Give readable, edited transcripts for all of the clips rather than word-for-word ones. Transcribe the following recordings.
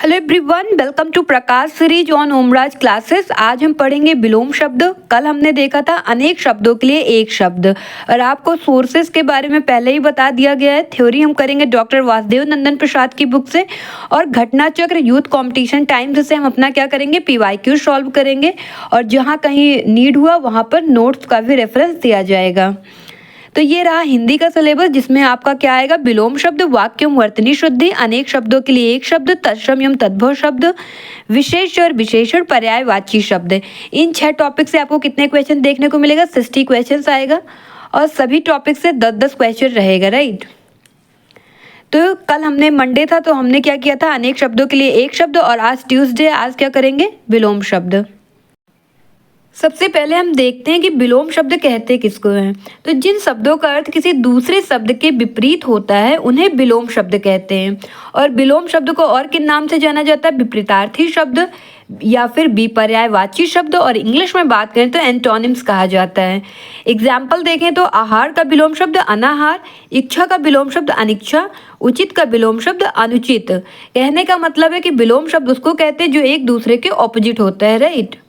Hello everyone, welcome to Prakash series on Omraj classes. आज हम पढ़ेंगे विलोम शब्द। कल हमने देखा था अनेक शब्दों के लिए एक शब्द, और आपको सोर्सेस के बारे में पहले ही बता दिया गया है। थ्योरी हम करेंगे डॉक्टर वासुदेव नंदन प्रसाद की बुक से, और घटना चक्र यूथ कॉम्पिटिशन टाइम्स से हम अपना क्या करेंगे, PYQ सॉल्व करेंगे, और जहाँ कहीं नीड हुआ वहाँ पर नोट्स का भी रेफरेंस दिया जाएगा। तो ये रहा हिंदी का सिलेबस, जिसमें आपका क्या आएगा, विलोम शब्द, वाक्यम वर्तनी शुद्धि, अनेक शब्दों के लिए एक शब्द, तत्सम एवं तद्भव शब्द, विशेष और विशेषण, पर्यायवाची शब्द। इन 6 टॉपिक से आपको कितने क्वेश्चन देखने को मिलेगा, 60 क्वेश्चन आएगा, और सभी टॉपिक से 10-10 क्वेश्चन रहेगा, राइट। तो कल हमने मंडे था तो हमने क्या किया था, अनेक शब्दों के लिए एक शब्द, और आज ट्यूसडे, आज क्या करेंगे, विलोम शब्द। सबसे पहले हम देखते हैं कि विलोम शब्द कहते किसको हैं। तो जिन शब्दों का अर्थ किसी दूसरे शब्द के विपरीत होता है उन्हें विलोम शब्द कहते हैं। और विलोम शब्द को और किन नाम से जाना जाता है, विपरीतार्थी शब्द या फिर विपर्यायवाची शब्द, और इंग्लिश में बात करें तो एंटोनिम्स कहा जाता है। एग्जाम्पल देखें तो आहार का विलोम शब्द अनाहार, इच्छा का विलोम शब्द अनिच्छा, उचित का विलोम शब्द अनुचित। कहने का मतलब है कि विलोम शब्द उसको कहते हैं जो एक दूसरे के ऑपोजिट होता है, राइट।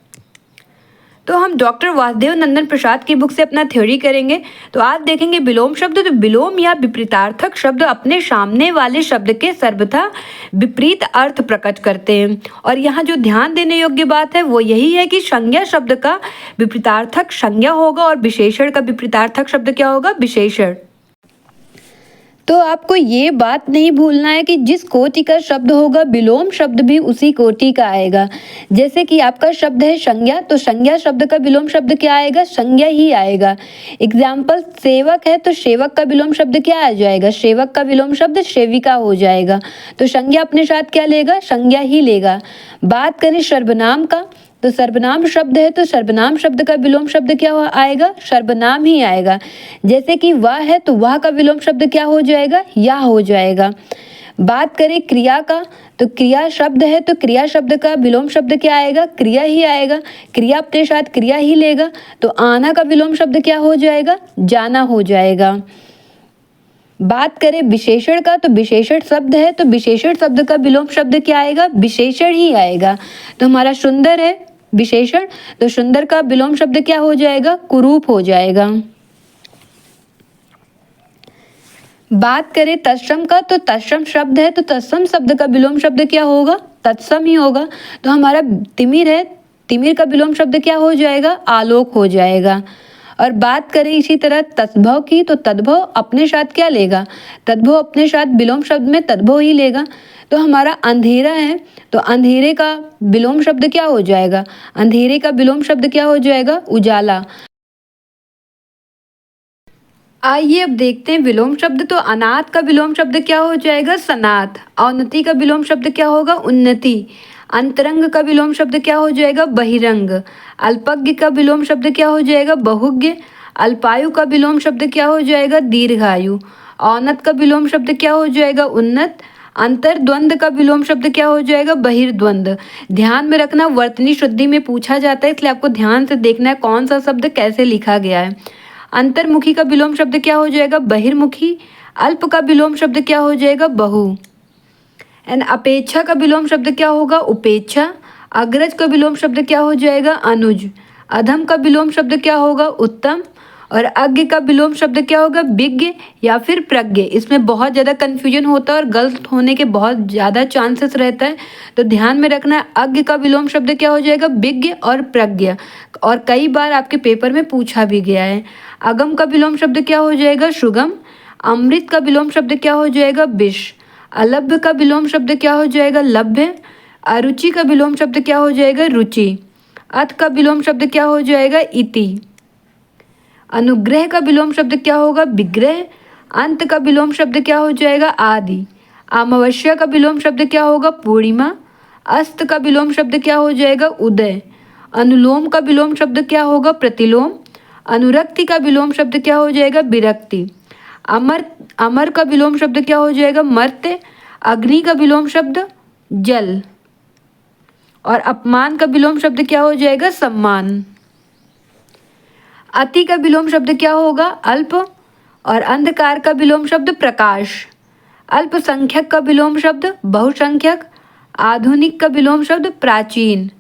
तो हम डॉक्टर वासुदेव नंदन प्रसाद की बुक से अपना थ्योरी करेंगे। तो आज देखेंगे विलोम शब्द। तो विलोम या विपरीतार्थक शब्द अपने सामने वाले शब्द के सर्वथा विपरीत अर्थ प्रकट करते हैं। और यहाँ जो ध्यान देने योग्य बात है वो यही है कि संज्ञा शब्द का विपरीतार्थक संज्ञा होगा और विशेषण का विपरीतार्थक शब्द क्या होगा, विशेषण। तो आपको ये बात नहीं भूलना है कि जिस कोटि का शब्द होगा विलोम शब्द भी उसी कोटि का आएगा। जैसे कि आपका शब्द है संज्ञा, तो संज्ञा शब्द का विलोम शब्द क्या आएगा, संज्ञा ही आएगा। एग्जाम्पल सेवक है तो सेवक का विलोम शब्द क्या आ जाएगा, सेवक का विलोम शब्द सेविका हो जाएगा। तो संज्ञा अपने साथ क्या लेगा, संज्ञा ही लेगा। बात करें सर्वनाम का, तो सर्वनाम शब्द है तो सर्वनाम शब्द का विलोम शब्द क्या आएगा, सर्वनाम ही आएगा। जैसे कि वह है तो वह का विलोम शब्द क्या हो जाएगा, या हो जाएगा। बात करें क्रिया का, तो क्रिया शब्द है तो क्रिया शब्द का विलोम शब्द क्या आएगा, क्रिया ही आएगा। क्रिया अपने साथ क्रिया ही लेगा, तो आना का विलोम शब्द क्या हो जाएगा, जाना हो जाएगा। बात करें विशेषण का, तो विशेषण शब्द है तो विशेषण शब्द का विलोम शब्द क्या आएगा, विशेषण ही आएगा। तो हमारा सुंदर है विशेषण, तो सुंदर का विलोम शब्द क्या हो जाएगा, कुरूप हो जाएगा। बात करें तत्सम का, तो तत्सम शब्द है तो तत्सम शब्द का विलोम शब्द क्या होगा, तत्सम ही होगा। तो हमारा तिमिर है, तिमिर का विलोम शब्द क्या हो जाएगा, आलोक हो जाएगा। और बात करें इसी तरह तद्भव की, तो तद्भव अपने साथ क्या लेगा, तद्भव अपने साथ विलोम शब्द में तद्भव ही लेगा। तो हमारा अंधेरा है तो अंधेरे का विलोम शब्द क्या हो जाएगा, अंधेरे का विलोम शब्द क्या हो जाएगा, उजाला। आइए अब देखते हैं विलोम शब्द। तो अनाथ का विलोम शब्द क्या हो जाएगा, सनाथ। अवनति का विलोम शब्द क्या होगा, उन्नति। अंतरंग का विलोम शब्द क्या हो जाएगा, बहिरंग। अल्पज्ञ का विलोम शब्द क्या हो जाएगा, बहुज्ञ। अल्पायु का विलोम शब्द क्या हो जाएगा, दीर्घायु। औन्नत का विलोम शब्द क्या हो जाएगा, उन्नत। अंतर्द्वंद का विलोम शब्द क्या हो जाएगा, बहिर्द्वंद। ध्यान में रखना, वर्तनी शुद्धि में पूछा जाता है, इसलिए आपको ध्यान से देखना है कौन सा शब्द कैसे लिखा गया है। अंतर्मुखी का विलोम शब्द क्या हो जाएगा, बहिर्मुखी। अल्प का विलोम शब्द क्या हो जाएगा, बहु। एंड अपेक्षा का विलोम शब्द क्या होगा, उपेक्षा। अग्रज का विलोम शब्द क्या हो जाएगा, अनुज। अधम का विलोम शब्द क्या होगा, उत्तम। और अज्ञ का विलोम शब्द क्या होगा, विज्ञ या फिर प्रज्ञ। इसमें बहुत ज़्यादा कन्फ्यूजन होता है और गलत होने के बहुत ज़्यादा चांसेस रहता है, तो ध्यान में रखना है। अज्ञ का विलोम शब्द क्या हो जाएगा, विज्ञ और प्रज्ञ, और कई बार आपके पेपर में पूछा भी गया है। अगम का विलोम शब्द क्या हो जाएगा, सुगम। अमृत का विलोम शब्द क्या हो जाएगा, विष। अलभ्य का विलोम शब्द क्या हो जाएगा, लभ्य। अरुचि का विलोम शब्द क्या हो जाएगा, रुचि। अथ का विलोम शब्द क्या हो जाएगा, इति। अनुग्रह का विलोम शब्द क्या होगा, विग्रह। अंत का विलोम शब्द क्या हो जाएगा, आदि। अमावस्या का विलोम शब्द क्या होगा, पूर्णिमा। अस्त का विलोम शब्द क्या हो जाएगा, उदय। अनुलोम का विलोम शब्द क्या होगा, प्रतिलोम। अनुरक्ति का विलोम शब्द क्या हो जाएगा, विरक्ति। अमर अमर का विलोम शब्द क्या हो जाएगा, मर्त्य। अग्नि का विलोम शब्द जल। और अपमान का विलोम शब्द क्या हो जाएगा, सम्मान। अति का विलोम शब्द क्या होगा, अल्प। और अंधकार का विलोम शब्द प्रकाश। अल्पसंख्यक का विलोम शब्द बहुसंख्यक। आधुनिक का विलोम शब्द प्राचीन।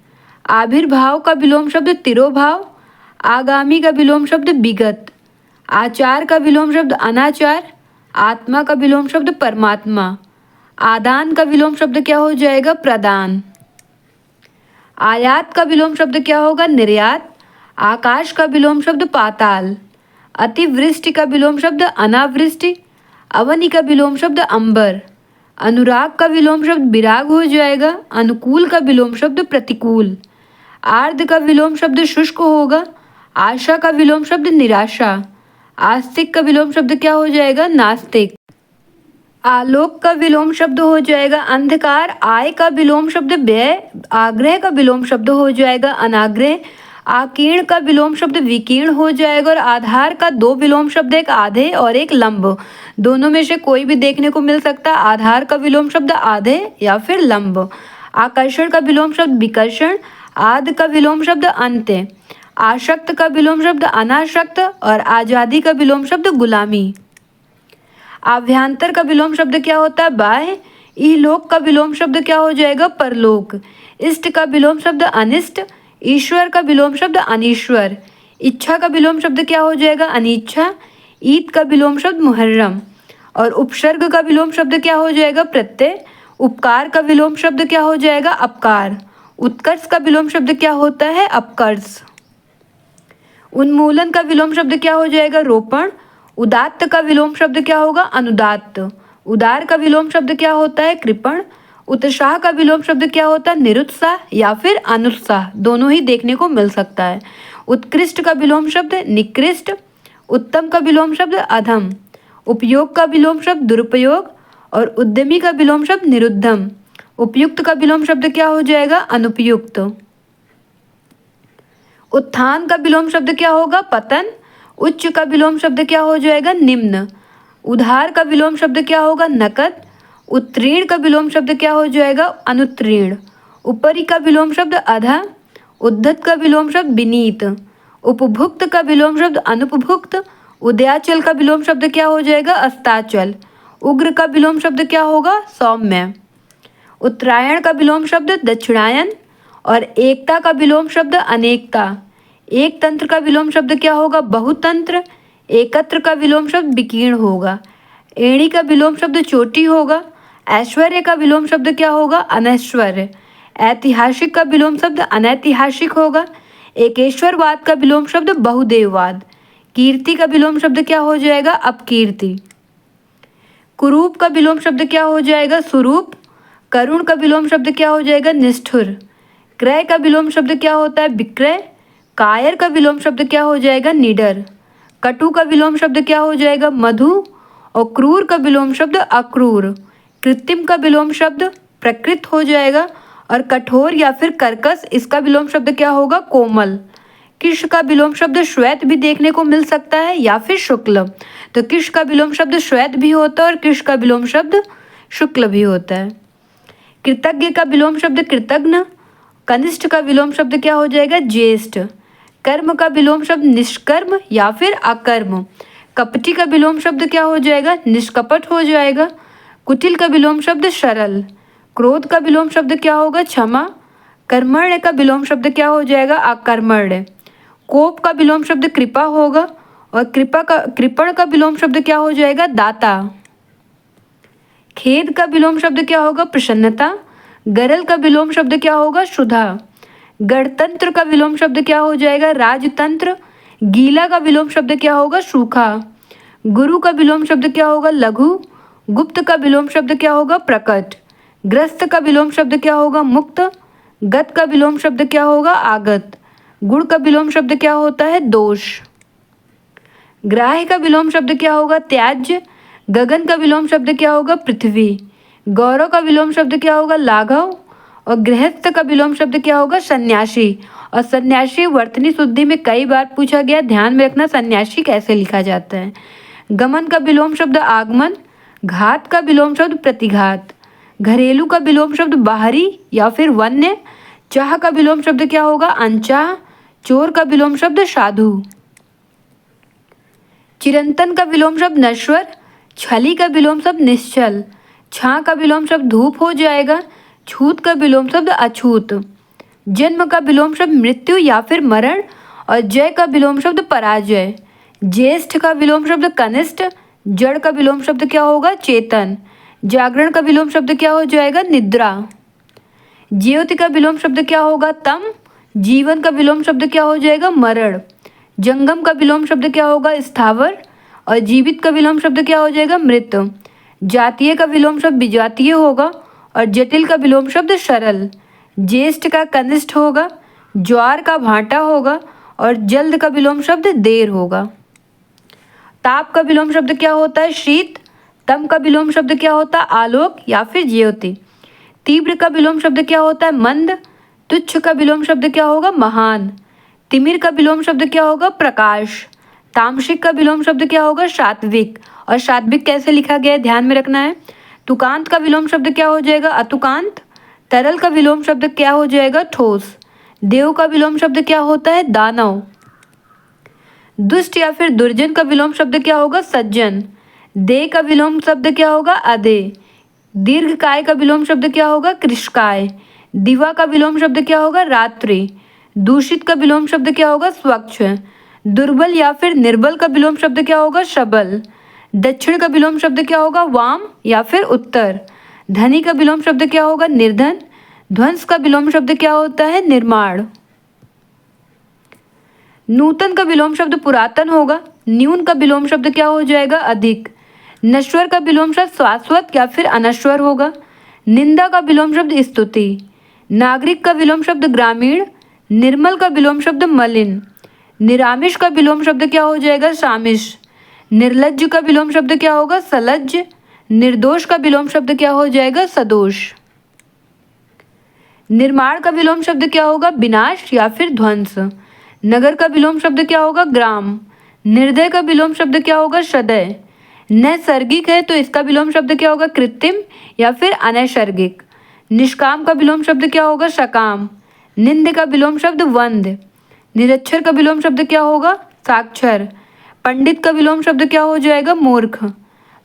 आविर्भाव का विलोम शब्द तिरोभाव। आगामी का विलोम शब्द विगत। आचार का विलोम शब्द अनाचार। आत्मा का विलोम शब्द परमात्मा। आदान का विलोम शब्द क्या हो जाएगा? प्रदान। आयात का विलोम शब्द क्या होगा? निर्यात। आकाश का विलोम शब्द पाताल। अतिवृष्टि का विलोम शब्द अनावृष्टि। अवनि का विलोम शब्द अंबर। अनुराग का विलोम शब्द विराग हो जाएगा। अनुकूल का विलोम शब्द प्रतिकूल। आर्द्र का विलोम शब्द शुष्क होगा। आशा का विलोम शब्द निराशा। आस्तिक का विलोम शब्द क्या हो जाएगा? नास्तिक। आलोक का विलोम शब्द हो जाएगा अंधकार। आय का विलोम शब्द व्यय। आग्रह का विलोम शब्द हो जाएगा अनाग्रह। आकीर्ण का विलोम शब्द विकीर्ण हो जाएगा। और आधार का दो विलोम शब्द, एक आधे और एक लंब। दोनों में से कोई भी देखने को मिल सकता है। आधार का विलोम शब्द आधे या फिर लंब। आकर्षण का विलोम शब्द विकर्षण। आदि का विलोम शब्द अंत्य। आशक्त का विलोम शब्द अनाशक्त। और आजादी का विलोम शब्द गुलामी। आभ्यंतर का विलोम शब्द क्या होता है? बाह्य। इहलोक का विलोम शब्द क्या हो जाएगा? परलोक। इष्ट का विलोम शब्द अनिष्ट। ईश्वर का विलोम शब्द अनीश्वर। इच्छा का विलोम शब्द क्या हो जाएगा? अनिच्छा। ईद का विलोम शब्द मुहर्रम। और उपसर्ग का विलोम शब्द क्या हो जाएगा? प्रत्यय। उपकार का विलोम शब्द क्या हो जाएगा? अपकार। उत्कर्ष का विलोम शब्द क्या होता है? अपकर्ष। उन्मूलन का विलोम शब्द क्या हो जाएगा? रोपण। उदात्त का विलोम शब्द क्या होगा? अनुदात्त। उदार का विलोम शब्द क्या होता है? कृपण। उत्साह का विलोम शब्द क्या होता है? निरुत्साह या फिर अनुत्साह। दोनों ही देखने को मिल सकता है। उत्कृष्ट का विलोम शब्द निकृष्ट। उत्तम का विलोम शब्द अधम। उपयोग का विलोम शब्द दुरुपयोग। और उद्यमी का विलोम शब्द निरुद्धम। उपयुक्त का विलोम शब्द क्या हो जाएगा? अनुपयुक्त। उत्थान का विलोम शब्द क्या होगा? पतन। उच्च का विलोम शब्द क्या हो जाएगा? निम्न। उधार का विलोम शब्द क्या होगा? नकद। उत्तीर्ण का विलोम शब्द क्या हो जाएगा? अनुत्तीर्ण। ऊपरी का विलोम शब्द अधा। उद्धत का विलोम शब्द विनीत। उपभुक्त का विलोम शब्द अनुपभुक्त। उदयाचल का विलोम शब्द क्या हो जाएगा? अस्ताचल। उग्र का विलोम शब्द क्या होगा? सौम्य। उत्तरायण का विलोम शब्द दक्षिणायन। और एकता का विलोम शब्द अनेकता। एक तंत्र का विलोम शब्द क्या होगा? बहुतंत्र। एकत्र का विलोम शब्द विकीर्ण होगा। एड़ी का विलोम शब्द चोटी होगा। ऐश्वर्य का विलोम शब्द क्या होगा? अनैश्वर्य। ऐतिहासिक का विलोम शब्द अनैतिहासिक होगा। एकेश्वरवाद का विलोम शब्द बहुदेववाद। कीर्ति का विलोम शब्द क्या हो जाएगा? अपकीर्ति। कुरूप का विलोम शब्द क्या हो जाएगा? सुरूप। करुण का विलोम शब्द क्या हो जाएगा? निष्ठुर। क्रय का विलोम शब्द क्या होता है? विक्रय। कायर का विलोम शब्द क्या हो जाएगा? निडर। कटु का विलोम शब्द क्या हो जाएगा? मधु। और क्रूर का विलोम शब्द अक्रूर। कृत्रिम का विलोम शब्द प्रकृत हो जाएगा। और कठोर या फिर कर्कश, इसका विलोम शब्द क्या होगा? कोमल। कृष्ण का विलोम शब्द श्वेत भी देखने को मिल सकता है या फिर शुक्ल। तो कृष्ण का विलोम शब्द श्वेत भी होता है और कृष्ण का विलोम शब्द शुक्ल भी होता है। कृतज्ञ का विलोम शब्द कृतज्ञ। कनिष्ठ का विलोम शब्द क्या हो जाएगा? ज्येष्ठ। कर्म का विलोम शब्द निष्कर्म या फिर अकर्म। कपटी का विलोम शब्द क्या हो जाएगा? निष्कपट हो जाएगा। कुटिल का विलोम शब्द सरल। क्रोध का विलोम शब्द क्या होगा? क्षमा। कर्मण्य का विलोम शब्द क्या हो जाएगा? अकर्मण्य। कोप का विलोम शब्द कृपा होगा। और कृपण का विलोम शब्द क्या हो जाएगा? दाता। खेद का विलोम शब्द क्या होगा? प्रसन्नता। गरल का विलोम शब्द क्या होगा? शुद्धा। गणतंत्र का विलोम शब्द क्या हो जाएगा? राजतंत्र। गीला का विलोम शब्द क्या होगा? सूखा। गुरु का विलोम शब्द क्या होगा? लघु। गुप्त का विलोम शब्द क्या होगा? प्रकट। ग्रस्त का विलोम शब्द क्या होगा? मुक्त। गत का विलोम शब्द क्या होगा? आगत। गुण का विलोम शब्द क्या होता है? दोष। ग्राह्य का विलोम शब्द क्या होगा? त्याज्य। गगन का विलोम शब्द क्या होगा? पृथ्वी। गौरव का विलोम शब्द क्या होगा? लाघव। और गृहस्थ का विलोम शब्द क्या होगा? सन्यासी। और सन्यासी वर्तनी शुद्धि में कई बार पूछा गया, ध्यान में रखना सन्यासी कैसे लिखा जाता है। गमन का विलोम शब्द आगमन। घात का विलोम शब्द प्रतिघात। घरेलू का विलोम शब्द बाहरी या फिर वन्य। चाह का विलोम शब्द क्या होगा? अनचाह। चोर का विलोम शब्द साधु। चिरंतन का विलोम शब्द नश्वर। छली का विलोम शब्द निश्चल। छां का विलोम शब्द धूप हो जाएगा। छूत का विलोम शब्द अछूत। जन्म का विलोम शब्द मृत्यु या फिर मरण। और जय का विलोम शब्द पराजय। ज्येष्ठ का विलोम शब्द कनिष्ठ। जड़ का विलोम शब्द क्या होगा? चेतन। जागरण का विलोम शब्द क्या हो जाएगा? निद्रा। ज्योति का विलोम शब्द क्या होगा? तम। जीवन का विलोम शब्द क्या हो जाएगा? मरण। जंगम का विलोम शब्द क्या होगा? स्थावर। और जीवित का विलोम शब्द क्या हो जाएगा? मृत। जातीय का विलोम शब्द विजातीय होगा। और जटिल का विलोम शब्द सरल। ज्येष्ठ का कनिष्ठ होगा। ज्वार का भाटा होगा। और जल्द का विलोम शब्द देर होगा। ताप का विलोम शब्द क्या होता है? शीत। तम का विलोम शब्द क्या होता है? आलोक या फिर ज्योति। तीव्र का विलोम शब्द क्या होता है? मंद। तुच्छ का विलोम शब्द क्या होगा? महान। तिमिर का विलोम शब्द क्या होगा? प्रकाश। तामसिक का विलोम शब्द क्या होगा? सात्विक। और सात्विक कैसे लिखा गया है ध्यान में रखना है। तुकांत का विलोम शब्द क्या हो जाएगा? अतुकांत। तरल का विलोम शब्द क्या हो जाएगा? ठोस। देव का विलोम शब्द क्या होता है? दानव। दुष्ट या फिर दुर्जन का विलोम शब्द क्या होगा? सज्जन। दे का विलोम शब्द क्या होगा? अदे। दीर्घकाय का विलोम शब्द क्या होगा? कृशकाय। दिवा का विलोम शब्द क्या होगा? रात्रि। दूषित का विलोम शब्द क्या होगा? स्वच्छ। दुर्बल या फिर निर्बल का विलोम शब्द क्या होगा? सबल। दक्षिण का विलोम शब्द क्या होगा? वाम या फिर उत्तर। धनी का विलोम शब्द क्या होगा? निर्धन। ध्वंस का विलोम शब्द क्या होता है? निर्माण। नूतन का विलोम शब्द पुरातन होगा। न्यून का विलोम शब्द क्या हो जाएगा? अधिक। नश्वर का विलोम शब्द शाश्वत या फिर अनश्वर होगा। निंदा का विलोम शब्द स्तुति। नागरिक का विलोम शब्द ग्रामीण। निर्मल का विलोम शब्द मलिन। निरामिष का विलोम शब्द क्या हो जाएगा? सामिष। निर्लज्ज का विलोम शब्द क्या होगा? सलज्ज। निर्दोष का विलोम शब्द क्या हो जाएगा? सदोष। निर्माण का विलोम शब्द क्या होगा? विनाश या फिर ध्वंस। नगर का विलोम शब्द क्या होगा? ग्राम। निर्दय का विलोम शब्द क्या होगा? सदय। नैसर्गिक है तो इसका विलोम शब्द क्या होगा? कृत्रिम या फिर अनैसर्गिक। निष्काम का विलोम शब्द क्या होगा? सकाम। निंद का विलोम शब्द वंद। निरक्षर का विलोम शब्द क्या होगा? साक्षर। पंडित का विलोम शब्द क्या हो जाएगा? मूर्ख।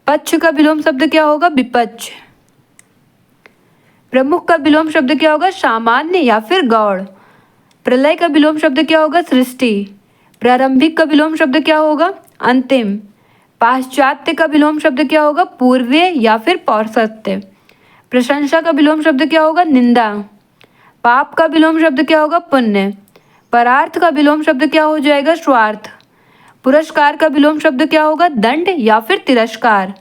पक्ष का विलोम शब्द क्या होगा? विपक्ष। प्रमुख का विलोम शब्द क्या होगा? सामान्य या फिर गौड़। प्रलय का विलोम शब्द क्या होगा? सृष्टि। प्रारंभिक का विलोम शब्द क्या होगा? अंतिम। पाश्चात्य का विलोम शब्द क्या होगा? पूर्वीय या फिर पौर्षत्य। प्रशंसा का विलोम शब्द क्या होगा? निंदा। पाप का विलोम शब्द क्या होगा? पुण्य। परार्थ का विलोम शब्द क्या हो जाएगा? स्वार्थ। पुरस्कार का विलोम शब्द क्या होगा? दंड या फिर तिरस्कार।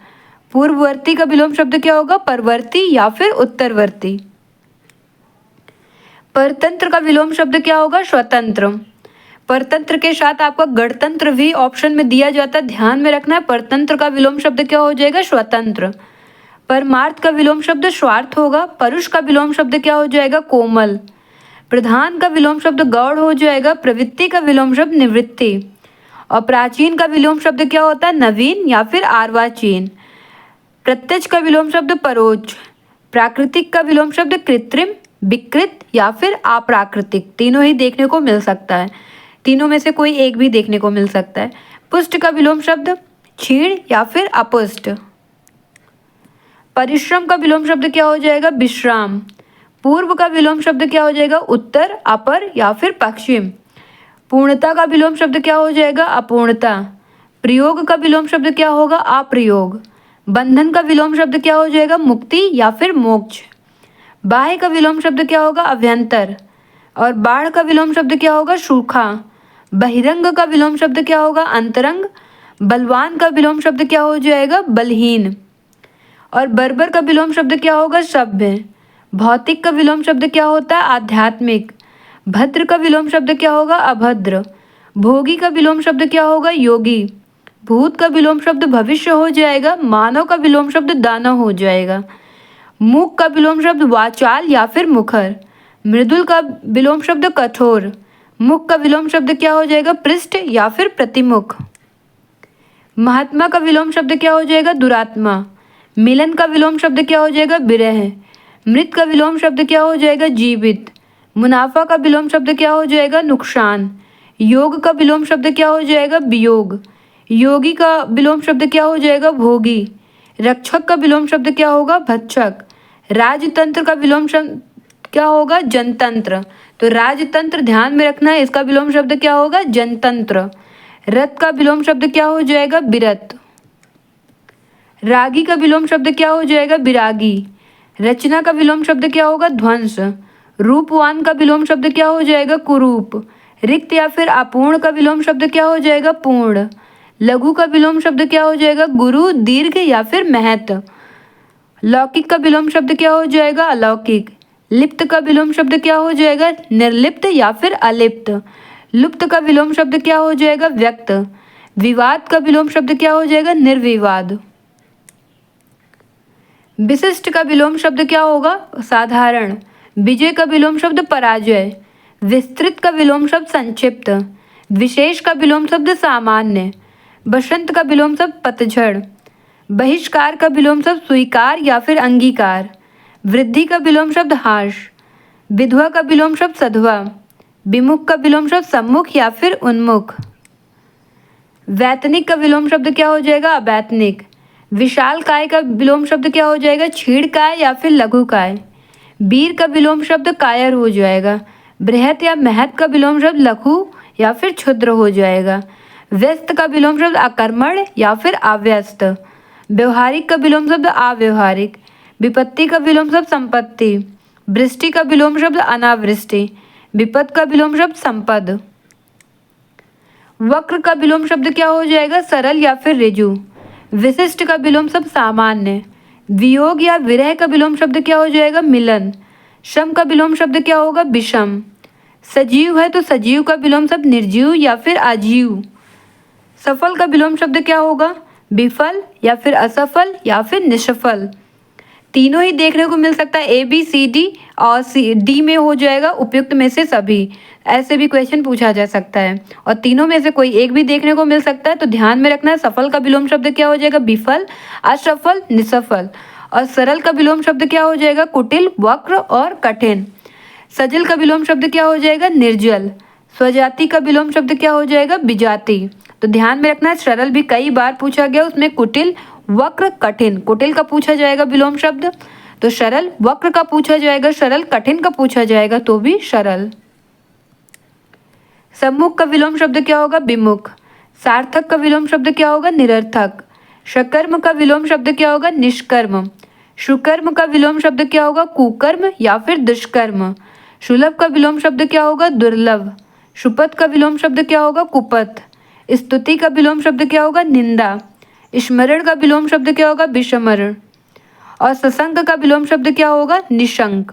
पूर्ववर्ती का विलोम शब्द क्या होगा? परवर्ती या फिर उत्तरवर्ती। परतंत्र का विलोम शब्द क्या होगा? स्वतंत्र। परतंत्र के साथ आपका गणतंत्र भी ऑप्शन में दिया जाता है, ध्यान में रखना है। परतंत्र का विलोम शब्द क्या हो जाएगा? स्वतंत्र। परमार्थ का विलोम शब्द स्वार्थ होगा। परुष का विलोम शब्द क्या हो जाएगा? कोमल। प्रधान का विलोम शब्द गौड़ हो जाएगा। प्रवृत्ति का विलोम शब्द निवृत्ति। और प्राचीन का विलोम शब्द क्या होता है? नवीन या फिर अर्वाचीन। प्रत्यक्ष का विलोम शब्द परोक्ष। प्राकृतिक का विलोम शब्द कृत्रिम, विकृत या फिर अप्राकृतिक। तीनों ही देखने को मिल सकता है, तीनों में से कोई एक भी देखने को मिल सकता है। पुष्ट का विलोम शब्द क्षीण या फिर अपुष्ट। परिश्रम का विलोम शब्द क्या हो जाएगा? विश्राम। पूर्व का विलोम शब्द क्या हो जाएगा? उत्तर, अपर या फिर पश्चिम। पूर्णता का विलोम शब्द क्या हो जाएगा? अपूर्णता। प्रयोग का विलोम शब्द क्या होगा? अप्रयोग। बंधन का विलोम शब्द क्या हो जाएगा? मुक्ति या फिर मोक्ष। बाह्य का विलोम शब्द क्या होगा? अभ्यंतर। और बाढ़ का विलोम शब्द क्या होगा? सूखा। बहिरंग का विलोम शब्द क्या होगा? अंतरंग। बलवान का विलोम शब्द क्या हो जाएगा? बलहीन। और बर्बर का विलोम शब्द क्या होगा? सभ्य। भौतिक का विलोम शब्द क्या होता है? आध्यात्मिक। भद्र का विलोम शब्द क्या होगा? अभद्र। भोगी का विलोम शब्द क्या होगा? योगी। भूत का विलोम शब्द भविष्य हो जाएगा। मानव का विलोम शब्द दानव हो जाएगा। मूक का विलोम शब्द वाचाल या फिर मुखर। मृदुल का विलोम शब्द कठोर। मुख का विलोम शब्द क्या हो जाएगा? पृष्ठ या फिर प्रतिमुख। महात्मा का विलोम शब्द क्या हो जाएगा? दुरात्मा। मिलन का विलोम शब्द क्या हो जाएगा? विरह। मृत का विलोम शब्द क्या हो जाएगा? जीवित। मुनाफा का विलोम शब्द क्या हो जाएगा? नुकसान। योग का विलोम शब्द क्या हो जाएगा? वियोग। योगी का विलोम शब्द क्या हो जाएगा? भोगी। रक्षक का विलोम शब्द क्या होगा? भक्षक। राजतंत्र का विलोम शब्द क्या होगा? जनतंत्र। तो राजतंत्र ध्यान में रखना है, इसका विलोम शब्द क्या होगा? जनतंत्र। रथ का विलोम शब्द क्या हो जाएगा? बिरत। रागी का विलोम शब्द क्या हो जाएगा? बिरागी। रचना का विलोम शब्द क्या होगा? ध्वंस। रूपवान का विलोम शब्द क्या हो जाएगा? कुरूप। रिक्त या फिर अपूर्ण का विलोम शब्द क्या हो जाएगा? पूर्ण। लघु का विलोम शब्द क्या हो जाएगा? गुरु, दीर्घ या फिर महत। लौकिक का विलोम शब्द क्या हो जाएगा? अलौकिक। लिप्त का विलोम शब्द क्या हो जाएगा? निर्लिप्त या फिर अलिप्त। लुप्त का विलोम शब्द क्या हो जाएगा? व्यक्त। विवाद का विलोम शब्द क्या हो जाएगा? निर्विवाद। विशिष्ट का विलोम शब्द क्या होगा? साधारण। विजय का विलोम शब्द पराजय। विस्तृत का विलोम शब्द संक्षिप्त। विशेष का विलोम शब्द सामान्य। बसंत का विलोम शब्द पतझड़। बहिष्कार का विलोम शब्द स्वीकार या फिर अंगीकार। वृद्धि का विलोम शब्द हास। विधवा का विलोम शब्द सधवा। विमुख का विलोम शब्द सम्मुख या फिर उन्मुख। वैतनिक का विलोम शब्द क्या हो जाएगा? अवैतनिक। विशाल काय का विलोम शब्द क्या हो जाएगा? क्षीण काय या फिर लघु काय। वीर का विलोम शब्द कायर हो जाएगा। बृहत या महत का विलोम शब्द लघु या फिर क्षुद्र हो जाएगा। व्यस्त का विलोम शब्द अकर्मण या फिर अव्यस्त। व्यवहारिक का विलोम शब्द अव्यवहारिक। विपत्ति का विलोम शब्द संपत्ति। वृष्टि का विलोम शब्द अनावृष्टि। विपद का विलोम शब्द संपद। वक्र का विलोम शब्द क्या हो जाएगा? सरल या फिर ऋजु। विशिष्ट का विलोम शब्द सामान्य। वियोग या विरह का विलोम शब्द क्या हो जाएगा? मिलन। शम का विलोम शब्द क्या होगा? विषम। सजीव है तो सजीव का विलोम शब्द निर्जीव या फिर अजीव। सफल का विलोम शब्द क्या होगा? विफल या फिर असफल या फिर निष्फल। तीनों ही देखने को मिल सकता है, ए बी सी डी और सी डी में हो जाएगा उपयुक्त में से सभी। ऐसे भी क्वेश्चन पूछा जा सकता है और तीनों में से कोई एक भी देखने को मिल सकता है। तो ध्यान में रखना है, सफल का विलोम शब्द क्या हो जाएगा? विफल, असफल, निसफल। और सरल का विलोम शब्द क्या हो जाएगा? कुटिल, वक्र और कठिन। सजल का विलोम शब्द क्या हो जाएगा? निर्जल। स्वजाति का विलोम शब्द क्या हो जाएगा? विजाति। तो ध्यान में रखना है, सरल भी कई बार पूछा गया, उसमें कुटिल, वक्र, कठिन। कुटिल का पूछा जाएगा विलोम शब्द तो सरल, वक्र का पूछा जाएगा सरल, कठिन का पूछा जाएगा तो भी सरल। सम्मुख का विलोम शब्द क्या होगा? विमुख। सार्थक का विलोम शब्द क्या होगा? निरर्थक। सकर्म का विलोम शब्द क्या होगा? निष्कर्म। सुकर्म का विलोम शब्द क्या होगा? कुकर्म या फिर दुष्कर्म। सुलभ का विलोम शब्द क्या होगा? दुर्लभ। सुपथ का विलोम शब्द क्या होगा? कुपथ। स्तुति का विलोम शब्द क्या होगा? निंदा। स्मरण का विलोम शब्द क्या होगा? विस्मरण। और सशंक का विलोम शब्द क्या होगा? निशंक।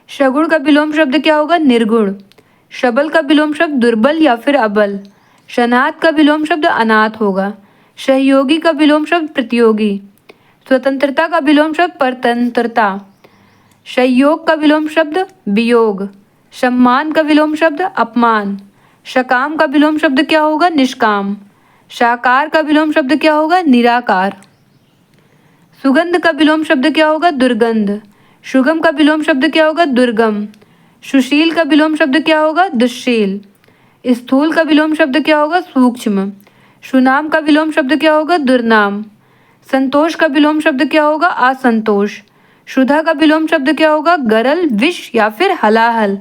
सगुण का विलोम शब्द क्या होगा? निर्गुण। सबल का विलोम शब्द दुर्बल या फिर अबल। शनाथ का विलोम शब्द अनाथ होगा। सहयोगी का विलोम शब्द प्रतियोगी। स्वतंत्रता का विलोम शब्द परतंत्रता। संयोग का विलोम शब्द वियोग। सम्मान का विलोम शब्द अपमान। सकाम का विलोम शब्द क्या होगा? निष्काम। साकार का विलोम शब्द क्या होगा? निराकार। सुगंध का विलोम शब्द क्या होगा? दुर्गंध। सुगम का विलोम शब्द क्या होगा? दुर्गम। सुशील का विलोम शब्द क्या होगा? दुश्शील। स्थूल का विलोम शब्द क्या होगा? सूक्ष्म। सुनाम का विलोम शब्द क्या होगा? दुर्नाम। संतोष का विलोम शब्द क्या होगा? असंतोष। सुधा का विलोम शब्द क्या होगा? गरल, विष या फिर हलाहल।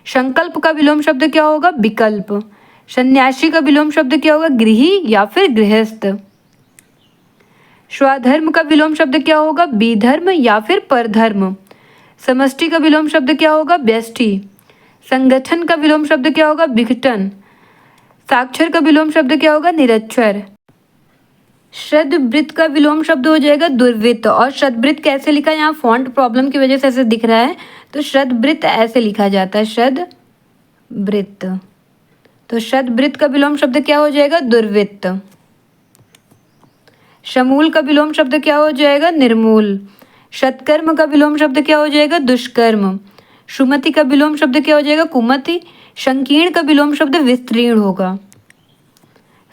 संकल्प का विलोम शब्द क्या होगा? विकल्प। सन्यासी का विलोम शब्द क्या होगा? गृही या फिर गृहस्थ। स्वधर्म का विलोम शब्द क्या होगा? विधर्म या फिर परधर्म। समष्टि का विलोम शब्द क्या होगा? व्यष्टि। संगठन का विलोम शब्द क्या होगा? विघटन। साक्षर का विलोम शब्द क्या होगा? निरक्षर। शतवृत्त का विलोम शब्द हो जाएगा दुर्वृत्त। और शतवृत्त कैसे लिखा है? यहाँ फॉन्ट प्रॉब्लम की वजह से ऐसे दिख रहा है, तो शतवृत्त ऐसे लिखा जाता है, शतवृत्त। तो शतवृत्त का विलोम शब्द क्या हो जाएगा? दुर्वृत्त। समूल का विलोम शब्द क्या हो जाएगा? निर्मूल। सत्कर्म का विलोम शब्द क्या हो जाएगा? दुष्कर्म। सुमति का विलोम शब्द क्या हो जाएगा? कुमति। संकीर्ण का विलोम शब्द विस्तीर्ण होगा।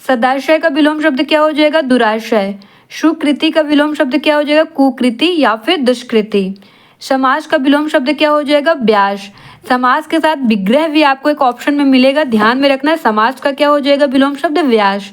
सदाशय का विलोम शब्द क्या हो जाएगा? दुराशय। सुकृति का विलोम शब्द क्या हो जाएगा? कुकृति या फिर दुष्कृति। समास का विलोम शब्द क्या हो जाएगा? व्यास। समास के साथ विग्रह भी आपको एक ऑप्शन में मिलेगा, ध्यान में रखना है। समास का क्या हो जाएगा? विलोम शब्द व्यास।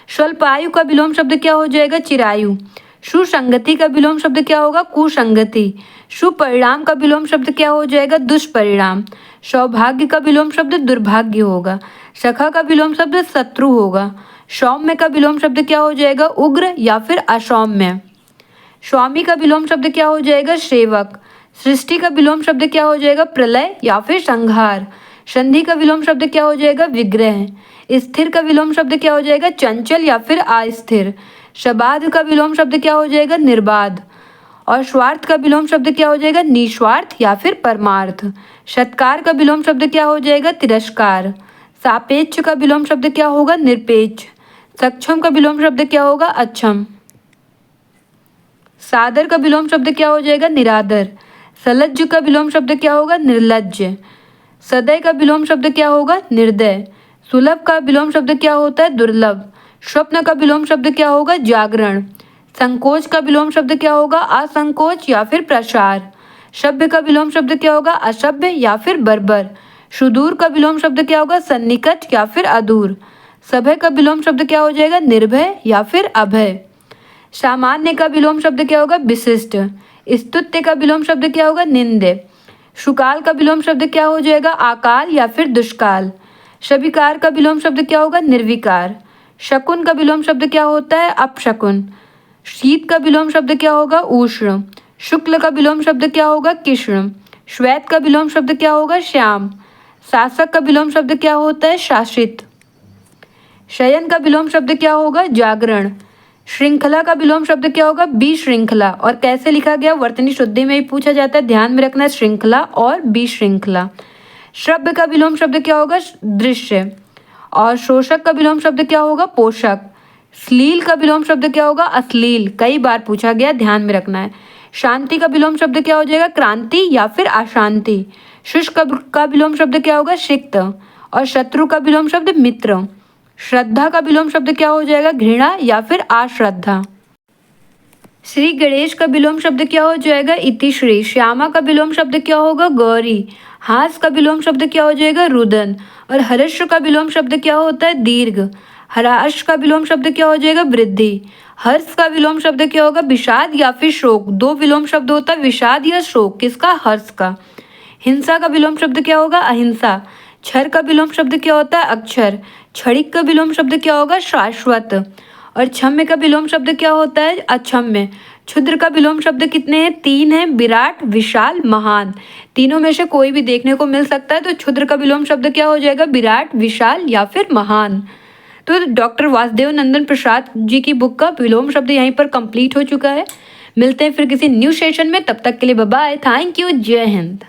स्वल्पायु का विलोम शब्द क्या हो जाएगा? चिरायु। सुसंगति का विलोम शब्द क्या होगा? कुसंगति। सुपरिणाम का विलोम शब्द क्या हो जाएगा? दुष्परिणाम। सौभाग्य का विलोम शब्द दुर्भाग्य होगा। सखा का विलोम शब्द शत्रु होगा। सौम्य का विलोम शब्द क्या हो जाएगा? उग्र या फिर असौम्य। स्वामी का विलोम शब्द क्या हो जाएगा? सेवक। सृष्टि का विलोम शब्द क्या हो जाएगा? प्रलय या फिर संहार। संधि का विलोम शब्द क्या हो जाएगा? विग्रह। स्थिर का विलोम शब्द क्या हो जाएगा? चंचल या फिर अस्थिर। शबाद का विलोम शब्द क्या हो जाएगा? निर्बाध। और स्वार्थ का विलोम शब्द क्या हो जाएगा? निस्वार्थ या फिर परमार्थ। सत्कार का विलोम शब्द क्या हो जाएगा? तिरस्कार। सापेक्ष का विलोम शब्द क्या होगा? निरपेक्ष। सक्षम का विलोम शब्द क्या होगा? अक्षम। सादर का विलोम शब्द क्या हो जाएगा? निरादर। सलज्ज का विलोम शब्द क्या होगा? निर्लज्ज। सदय का विलोम शब्द क्या होगा? निर्दय। सुलभ का विलोम शब्द क्या होता है? दुर्लभ। स्वप्न का विलोम शब्द क्या होगा? जागरण। संकोच का विलोम शब्द क्या होगा? असंकोच या फिर प्रसार। सभ्य का विलोम शब्द क्या होगा? असभ्य या फिर बर्बर। सुदूर का विलोम शब्द क्या होगा? सन्निकट या फिर अदूर। सभय का विलोम शब्द क्या हो जाएगा? निर्भय या फिर अभय। सामान्य का विलोम शब्द क्या होगा? विशिष्ट। स्तुत्य का विलोम शब्द क्या होगा? निंद्य। सुकाल का विलोम शब्द क्या हो जाएगा? आकाल या फिर दुष्काल। सविकार का विलोम शब्द क्या होगा? निर्विकार। शकुन का विलोम शब्द क्या होता है? अपशकुन। शीत का विलोम शब्द क्या होगा? उष्ण। शुक्ल का विलोम शब्द क्या होगा? कृष्ण। श्वेत का विलोम शब्द क्या होगा? श्याम। शासक का विलोम शब्द क्या होता है? शासित। शयन का विलोम शब्द क्या होगा? जागरण। श्रृंखला का विलोम शब्द क्या होगा? विशृंखला। और कैसे लिखा गया? वर्तनी शुद्धि में ही पूछा जाता है, ध्यान में रखना, श्रृंखला और विशृंखला। श्रव्य का विलोम शब्द क्या होगा? दृश्य। और शोषक का विलोम शब्द क्या होगा? पोषक। श्लील का विलोम शब्द क्या होगा? अश्लील। कई बार पूछा गया, ध्यान में रखना है। शांति का विलोम शब्द क्या हो जाएगा? क्रांति या फिर अशांति। शुष्क का विलोम शब्द क्या होगा? सिक्त। और शत्रु का विलोम शब्द मित्र। श्रद्धा का विलोम शब्द क्या हो जाएगा? घृणा या फिर अश्रद्धा। श्री गणेश का विलोम शब्द क्या हो जाएगा? इतिश्री। श्यामा का विलोम शब्द क्या होगा? गौरी। हास का विलोम शब्द क्या हो जाएगा? रुदन। और हर्ष का विलोम शब्द क्या होता है? दीर्घ। हर्ष का विलोम शब्द क्या हो जाएगा? वृद्धि। हर्ष का विलोम शब्द क्या होगा? विषाद या फिर शोक। दो विलोम शब्द होता है, विषाद या शोक। किसका? हर्ष का। हिंसा का विलोम शब्द क्या होगा? अहिंसा। क्षर का विलोम शब्द क्या होता है? अक्षर। क्षणिक का विलोम शब्द क्या होगा? शाश्वत। और क्षम्य का विलोम शब्द क्या होता है? अक्षम्य। क्षुद्र का विलोम शब्द कितने हैं? 3 हैं, विराट, विशाल, महान। तीनों में से कोई भी देखने को मिल सकता है, तो क्षुद्र का विलोम शब्द क्या हो जाएगा? विराट, विशाल या फिर महान। तो डॉक्टर वासुदेव नंदन प्रसाद जी की बुक का विलोम शब्द यहीं पर कंप्लीट हो चुका है। मिलते हैं फिर किसी न्यू सेशन में, तब तक के लिए बाय बाय। Thank you. जय हिंद।